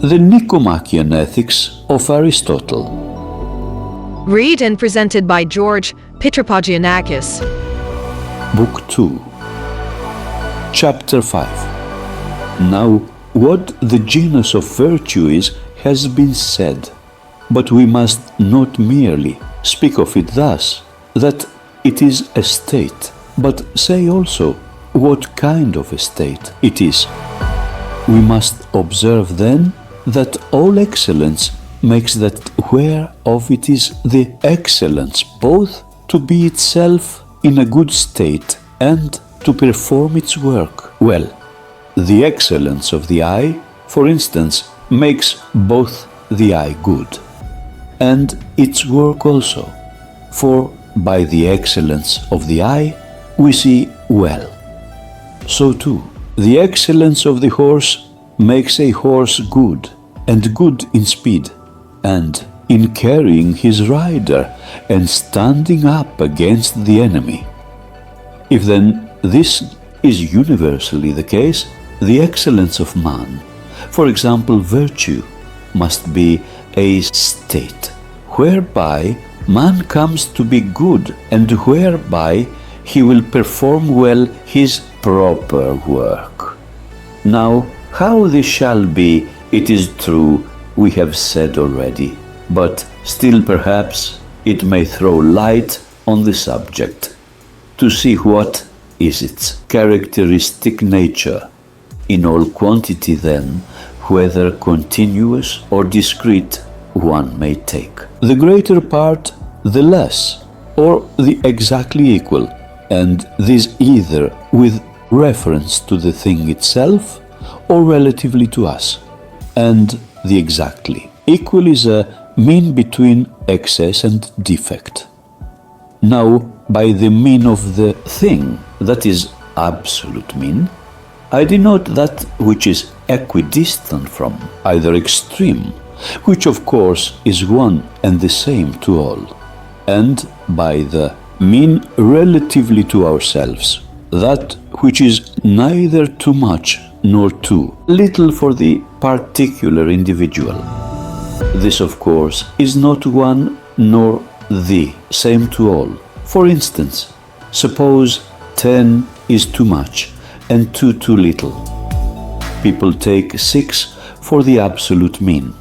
The Nicomachean Ethics of Aristotle. Read and presented by George Pitropogiannakis. Book 2. Chapter 5. Now, what the genus of virtue is has been said, but we must not merely speak of it thus, that it is a state, but say also what kind of a state it is. We must observe then that all excellence makes that whereof it is the excellence both to be itself in a good state and to perform its work well. The excellence of the eye, for instance, makes both the eye good, and its work also, for by the excellence of the eye we see well. So too, the excellence of the horse makes a horse good, and good in speed, and in carrying his rider, and standing up against the enemy. If then this is universally the case, the excellence of man, for example virtue, must be a state whereby man comes to be good, and whereby he will perform well his proper work. Now, how this shall be, it is true, we have said already, but still perhaps it may throw light on the subject, to see what is its characteristic nature, in all quantity then, whether continuous or discrete, one may take. The greater part, the less, or the exactly equal, and this either with reference to the thing itself, or relatively to us. And the exactly equal is a mean between excess and defect. Now, by the mean of the thing, that is absolute mean, I denote that which is equidistant from, either extreme, which of course is one and the same to all, and by the mean relatively to ourselves, that which is neither too much nor too little for the particular individual. This, of course, is not one nor the same to all. For instance, suppose 10 is too much and 2 too little. People take 6 for the absolute mean,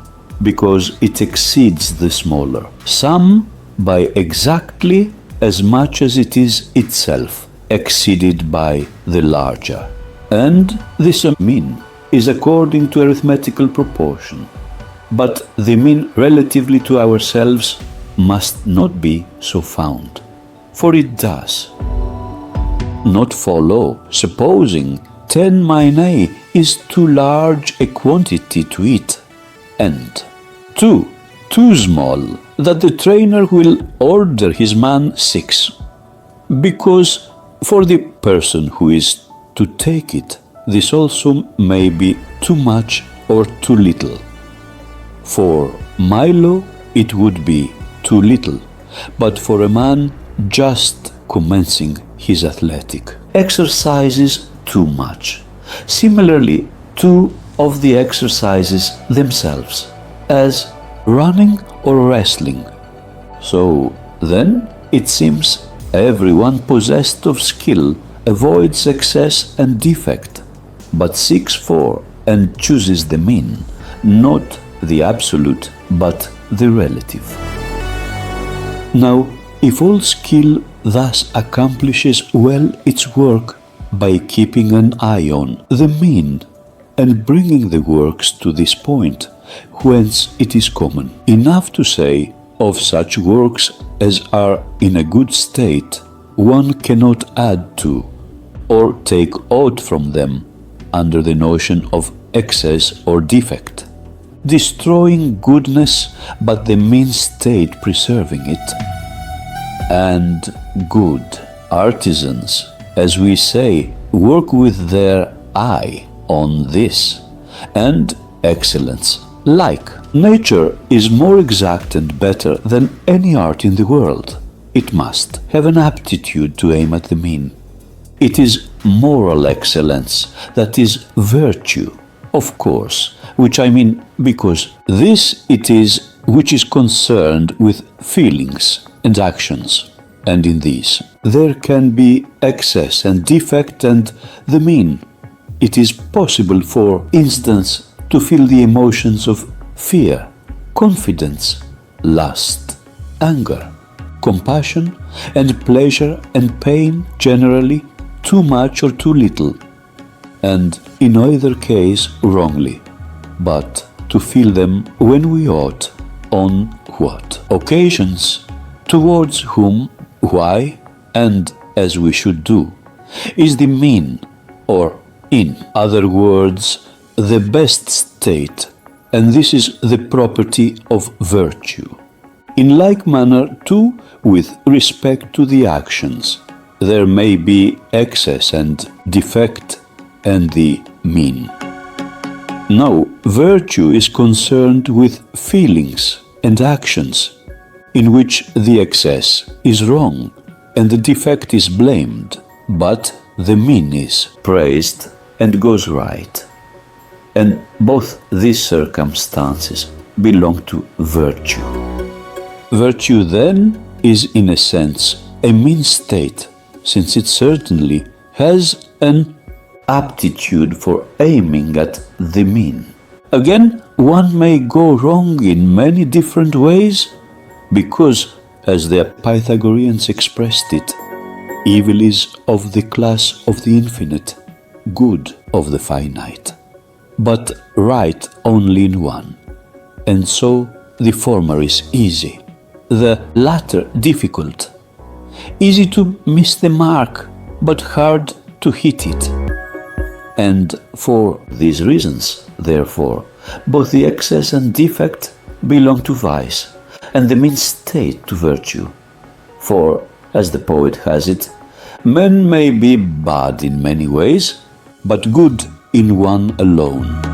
because it exceeds the smaller. Some by exactly as much as it is itself exceeded by the larger. And this mean is according to arithmetical proportion. But the mean relatively to ourselves must not be so found, for it does not follow, supposing 10 minae is too large a quantity to eat, and 2 too small, that the trainer will order his man 6, because for the person who is to take it, this also may be too much or too little. For Milo it would be too little, but for a man just commencing his athletic exercises too much. Similarly, 2 of the exercises themselves, as running or wrestling. So then it seems everyone possessed of skill avoids excess and defect, but seeks for and chooses the mean, not the absolute, but the relative. Now, if all skill thus accomplishes well its work by keeping an eye on the mean and bringing the works to this point, whence it is common enough to say of such works as are in a good state, one cannot add to or take aught from them under the notion of excess or defect, destroying goodness but the mean state preserving it. And good artisans, as we say, work with their eye on this, and excellence like. Nature is more exact and better than any art in the world. It must have an aptitude to aim at the mean. It is moral excellence, that is virtue, of course, which I mean because this it is which is concerned with feelings and actions, and in these there can be excess and defect and the mean. It is possible, for instance, to feel the emotions of fear, confidence, lust, anger, compassion, and pleasure and pain generally, too much or too little, and in either case wrongly, but to feel them when we ought, on what occasions, towards whom, why, and as we should do, is the mean, or in other words, the best state, and this is the property of virtue. In like manner, too, with respect to the actions, there may be excess and defect and the mean. Now, virtue is concerned with feelings and actions, in which the excess is wrong and the defect is blamed, but the mean is praised and goes right. And both these circumstances belong to virtue. Virtue, then, is in a sense a mean state, since it certainly has an aptitude for aiming at the mean. Again, one may go wrong in many different ways, because, as the Pythagoreans expressed it, evil is of the class of the infinite, good of the finite, but right only in one, and so the former is easy, the latter difficult, easy to miss the mark, but hard to hit it. And for these reasons, therefore, both the excess and defect belong to vice, and the mean state to virtue. For, as the poet has it, men may be bad in many ways, but good in one alone.